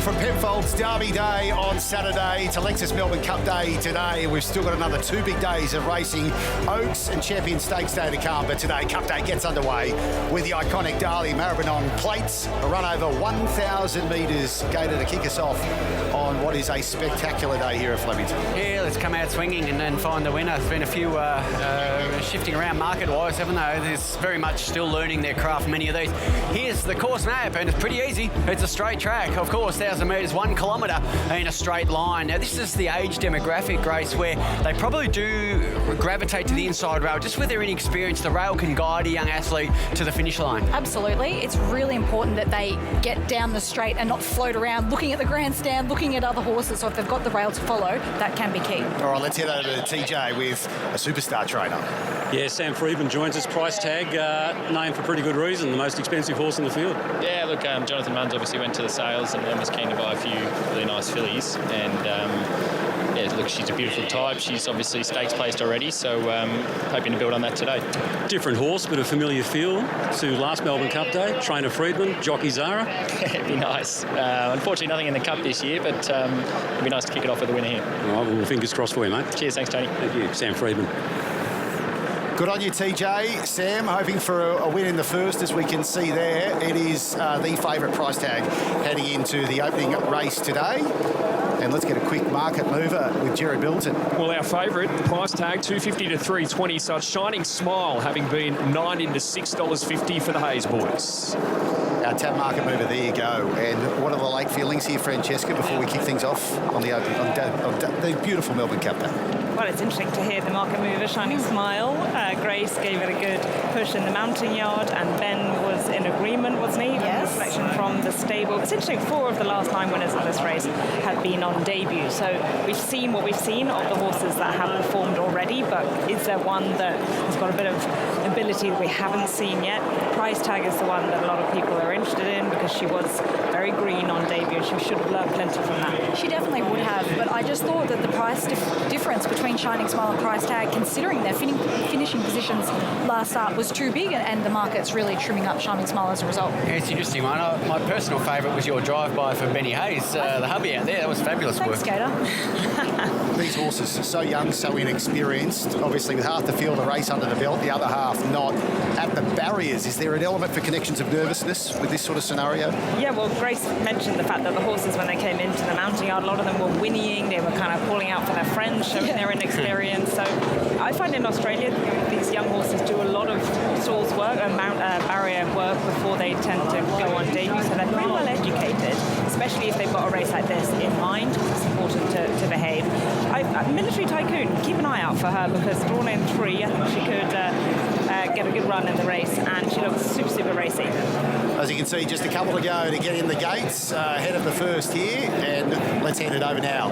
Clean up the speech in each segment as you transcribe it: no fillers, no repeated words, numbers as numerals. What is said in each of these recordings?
from Penfolds, Derby Day on Saturday to Lexus Melbourne Cup Day today. We've still got another 2 big days of racing, Oaks and Champion Stakes Day to come. But today, Cup Day gets underway with the iconic Darley Maribrynong plates. A run over 1,000 metres gated to kick us off on what is a spectacular day here at Flemington. Yeah, let's come out swinging and then find the winner. There's been a few shifting around market-wise, haven't they? There's very much still learning their craft, many of these. Here's the course map, and it's pretty easy. It's a straight track, of course, 1,000 metres, 1 kilometre in a straight line. Now, this is the age demographic race where they probably do gravitate to the inside rail. Just with their inexperience, the rail can guide a young athlete to the finish line. Absolutely. It's really important that they get down the straight and not float around looking at the grandstand, looking at other horses. So if they've got the rail to follow, that can be key. All right, let's head over to TJ with a superstar trainer. Yeah, Sam Friedman joins us. Price tag, named for pretty good reason, the most expensive horse in the field. Yeah, look, Jonathan Munns obviously went to the sales and was keen to buy a few really nice fillies. And, yeah, look, she's a beautiful type. She's obviously stakes placed already, so hoping to build on that today. Different horse, but a familiar feel to last Melbourne Cup Day. Trainer Friedman, jockey Zara. It'd be nice. Unfortunately, nothing in the Cup this year, but it'd be nice to kick it off with a winner here. All right, well, fingers crossed for you, mate. Cheers, thanks, Tony. Thank you, Sam Friedman. Good on you, TJ. Sam, hoping for a win in the first, as we can see there. It is the favourite price tag heading into the opening race today. And let's get a quick market mover with Jerry Bilton. Well, our favourite, the price tag, $2.50 to $3.20. So it's Shining Smile, having been $9 into $6.50 for the Hayes boys. Our tab market mover, there you go. And what are the late feelings here, Francesca, before we kick things off on the open, on the beautiful Melbourne Cup Day? Well, it's interesting to hear the market mover, Shining Smile. Grace gave it a good push in the mounting yard, and Ben was in agreement, wasn't he? Yes. The selection from the stable. It's interesting, 4 of the last 9 winners of this race have been on debut. So we've seen what we've seen of the horses that have performed already, but is there one that has got a bit of ability that we haven't seen yet? Price tag is the one that a lot of people are interested in because she was very green on debut. She should have learned plenty from that. She definitely would have, but I just thought that the price difference between Shining Smile and Price Tag, considering their finishing positions last start, was too big, and the market's really trimming up Shining Smile as a result. Yeah, it's an interesting one. My personal favourite was your drive-by for Benny Hayes, the hubby out there. That was fabulous work. Thanks, Skater. These horses are so young, so inexperienced. Obviously, with half the field a race under the belt, the other half not. At the barriers, is there an element for connections of nervousness with this sort of scenario? Yeah, well, Grace mentioned the fact that the horses, when they came into the mounting yard, a lot of them were whinnying. They were kind of calling out for their friends, showing their inexperience. So I find in Australia, these young horses do a lot of stalls work and barrier work before they tend to go on debut. So they're pretty well educated, especially if they've got a race like this in mind. It's important to behave. Military Tycoon, keep an eye out for her because drawn in 3, I think she could get a good run in the race, and she looks super, super racy. As you can see, just a couple to go to get in the gates ahead of the first here, and let's hand it over now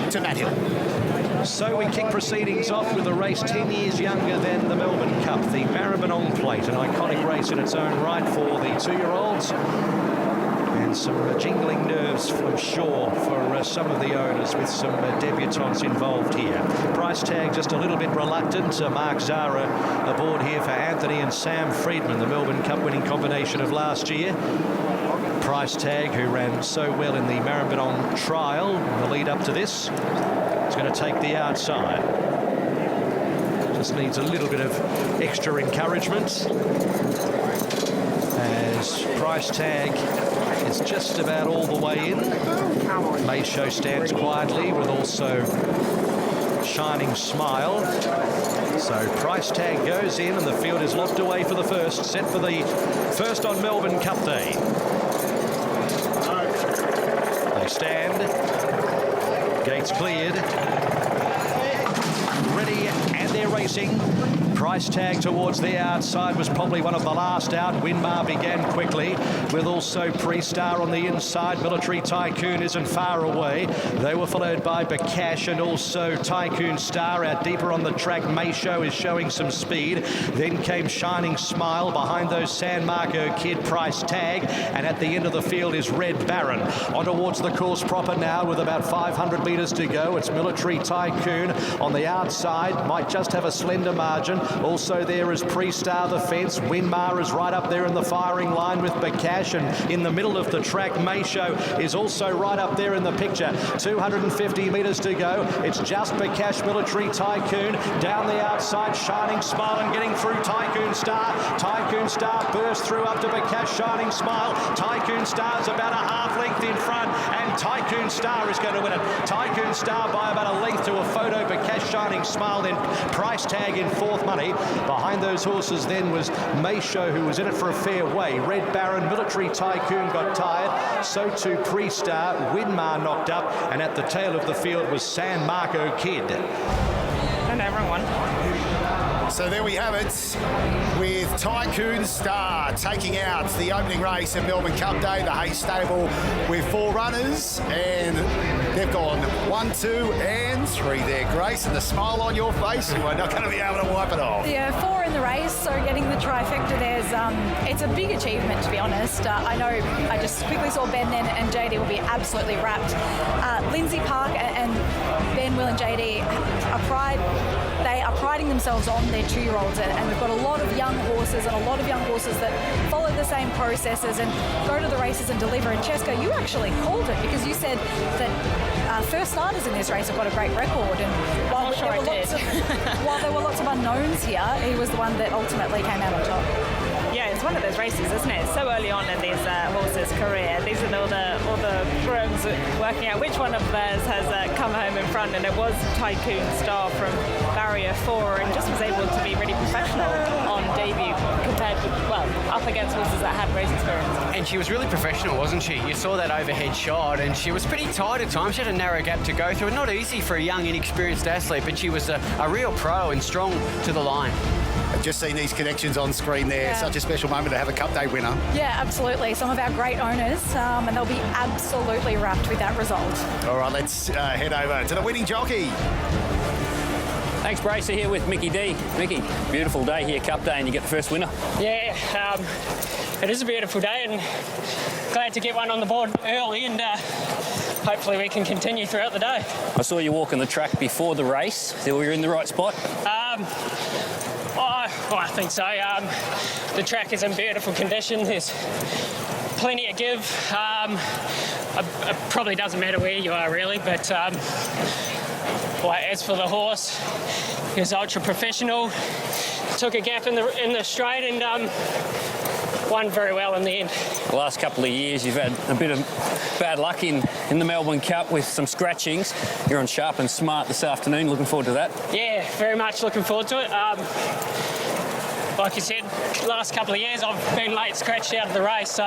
to Matt Hill. So we kick proceedings off with a race 10 years younger than the Melbourne Cup, the Maribrynong Plate, an iconic race in its own right for the 2-year-olds. And some jingling nerves from shore for some of the owners, with some debutants involved here. Price tag just a little bit reluctant. Mark Zara aboard here for Anthony and Sam Friedman, the Melbourne Cup winning combination of last year. Price tag, who ran so well in the Maribrynong trial in the lead up to this, is going to take the outside. Just needs a little bit of extra encouragement, as Price tag is just about all the way in. Mayshow stands quietly with also Shining Smile. So Price tag goes in, and the field is locked away for the first, set for the first on Melbourne Cup Day. They stand, gates cleared, ready, and they're racing. Price tag towards the outside was probably one of the last out. Winmar began quickly, with also Pre-Star on the inside. Military Tycoon isn't far away. They were followed by Bakash and also Tycoon Star. Out deeper on the track, Mayshow is showing some speed. Then came Shining Smile. Behind those, San Marco Kid, Price tag. And at the end of the field is Red Baron. On towards the course proper now, with about 500 metres to go. It's Military Tycoon on the outside. Might just have a slender margin. Also there is Pre-Star the Fence. Winmar is right up there in the firing line with Bakash, and in the middle of the track, Mayshow is also right up there in the picture. 250 metres to go. It's just Bakash Military Tycoon. Down the outside, Shining Smile, and getting through Tycoon Star. Tycoon Star burst through up to Bakash Shining Smile. Tycoon Star's about a half length in front, and Tycoon Star is going to win it. Tycoon Star by about a length to a photo. Bakash Shining Smile, then Price Tag in fourth money. Behind those horses then was Mayshow, who was in it for a fair way. Red Baron, Military Tycoon got tired. So too Pre-Star. Winmar knocked up, and at the tail of the field was San Marco Kid. And everyone. So there we have it, with Tycoon Star taking out the opening race at Melbourne Cup Day, the Hayes stable, with 4 runners, and they've gone 1, 2 and 3 there, Grace, and the smile on your face, you are not going to be able to wipe it off. Yeah, 4 in the race, so getting the trifecta there's, it's a big achievement, to be honest. I know I just quickly saw Ben then, and JD will be absolutely wrapped. Lindsay Park and Ben, Will and JD they are priding themselves on their 2-year-olds, and we've got a lot of young horses and a lot of young horses that follow the same processes and go to the races and deliver. And Cheska, you actually called it because you said that first starters in this race have got a great record, and while there were lots of unknowns here, he was the one that ultimately came out on top. Yeah, it's one of those races, isn't it? So early on in these horses' career, these are all the grooms working out which one of theirs has come home in front, and it was Tycoon Star from barrier 4, and just was able to be really professional on debut compared to, well, up against horses that had race experience. And she was really professional, wasn't she? You saw that overhead shot, and she was pretty tight at times. She had a narrow gap to go through. Not easy for a young, inexperienced athlete, but she was a real pro and strong to the line. I've just seen these connections on screen there. Yeah. Such a special moment to have a Cup Day winner. Yeah, absolutely. Some of our great owners, and they'll be absolutely wrapped with that result. All right, let's head over to the winning jockey. Thanks, Bracer, here with Mickey D. Mickey, beautiful day here, Cup Day, and you get the first winner. Yeah, it is a beautiful day, and glad to get one on the board early, and hopefully we can continue throughout the day. I saw you walking the track before the race. So we were in the right spot? I think so. The track is in beautiful condition. There's plenty of give. It probably doesn't matter where you are, really, but as for the horse, he was ultra professional. Took a gap in the straight and won very well in the end. The last couple of years you've had a bit of bad luck in the Melbourne Cup with some scratchings. You're on Sharp and Smart this afternoon. Looking forward to that? Yeah, very much looking forward to it. Like you said, last couple of years I've been late scratched out of the race, so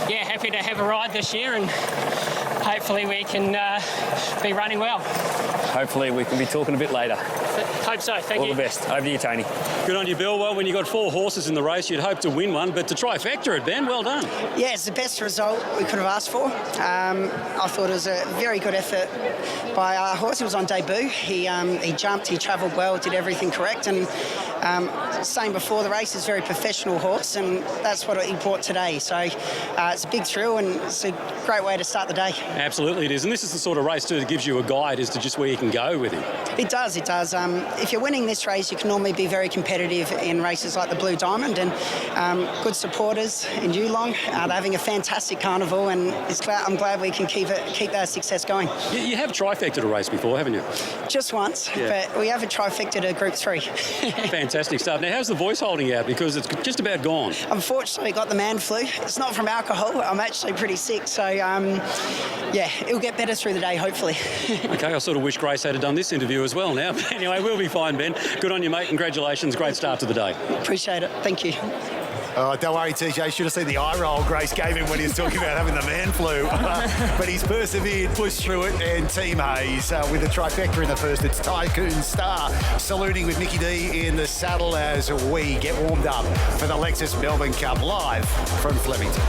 yeah, happy to have a ride this year, and hopefully we can be running well. Hopefully we can be talking a bit later. Hope so, thank you. All the best. Over to you, Tony. Good on you, Bill. Well, when you got 4 horses in the race, you'd hope to win one, but to trifecta it, Ben, well done. Yeah, it's the best result we could have asked for. I thought it was a very good effort by our horse. He was on debut. He jumped, he travelled well, did everything correct, and same before the race, is very professional horse, and that's what he brought today. So it's a big thrill, and it's a great way to start the day. Absolutely it is, and this is the sort of race too that gives you a guide as to just where you can go with him. It does. If you're winning this race, you can normally be very competitive in races like the Blue Diamond, and good supporters in Yulong. They're having a fantastic carnival, and I'm glad we can keep that success going. You have trifected a race before, haven't you? Just once, yeah. But we have a trifecta to Group 3. Fantastic stuff. Now, how's the voice holding out? Because it's just about gone. Unfortunately, got the man flu. It's not from alcohol. I'm actually pretty sick, so yeah, it'll get better through the day, hopefully. Okay, I sort of wish Grace had done this interview as well now. But anyway, we'll be fine, Ben. Good on you, mate. Congratulations. Great start to the day. Appreciate it. Thank you. Oh, don't worry, TJ. Should have seen the eye roll Grace gave him when he was talking about having the man flu. But he's persevered, pushed through it, and Team Hayes with the trifecta in the first. It's Tycoon Star saluting with Mickey D in the saddle as we get warmed up for the Lexus Melbourne Cup live from Flemington.